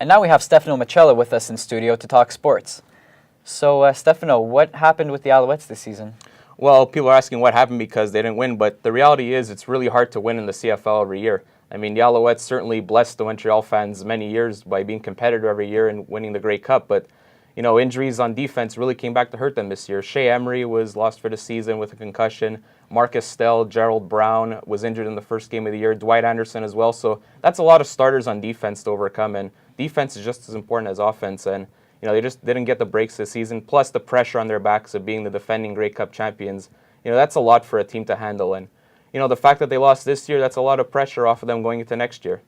And now we have Stefano Micella with us in studio to talk sports. So, Stefano, what happened with the Alouettes this season? Well, people are asking what happened because they didn't win, but the reality is it's really hard to win in the CFL every year. I mean, the Alouettes certainly blessed the Montreal fans many years by being competitive every year and winning the Grey Cup, but injuries on defense really came back to hurt them this year. Shea Emery was lost for the season with a concussion. Marcus Stell, Gerald Brown was injured in the first game of the year. Dwight Anderson as well. So that's a lot of starters on defense to overcome, and defense is just as important as offense. And they just didn't get the breaks this season. Plus the pressure on their backs of being the defending Grey Cup champions. That's a lot for a team to handle. And the fact that they lost this year, that's a lot of pressure off of them going into next year.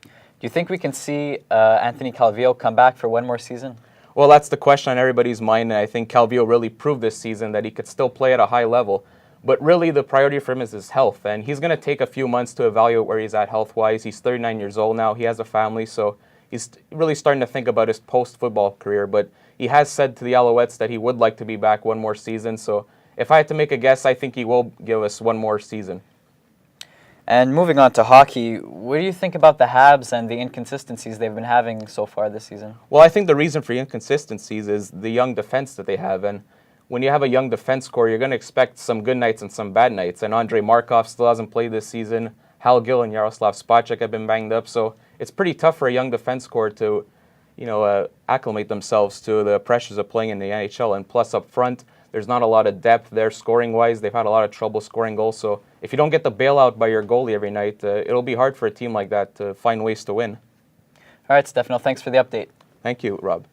Do you think we can see Anthony Calvillo come back for one more season? Well, that's the question on everybody's mind, and I think Calvillo really proved this season that he could still play at a high level. But really, the priority for him is his health, and he's going to take a few months to evaluate where he's at health-wise. He's 39 years old now. He has a family, so he's really starting to think about his post-football career. But he has said to the Alouettes that he would like to be back one more season. So if I had to make a guess, I think he will give us one more season. And moving on to hockey, what do you think about the Habs and the inconsistencies they've been having so far this season? Well, I think the reason for the inconsistencies is the young defense that they have. And when you have a young defense core, you're going to expect some good nights and some bad nights. And Andrei Markov still hasn't played this season. Hal Gill and Yaroslav Spacek have been banged up. So it's pretty tough for a young defense core to, acclimate themselves to the pressures of playing in the NHL. And plus up front, there's not a lot of depth there scoring-wise. They've had a lot of trouble scoring goals. So if you don't get the bailout by your goalie every night, it'll be hard for a team like that to find ways to win. All right, Stefano, thanks for the update. Thank you, Rob.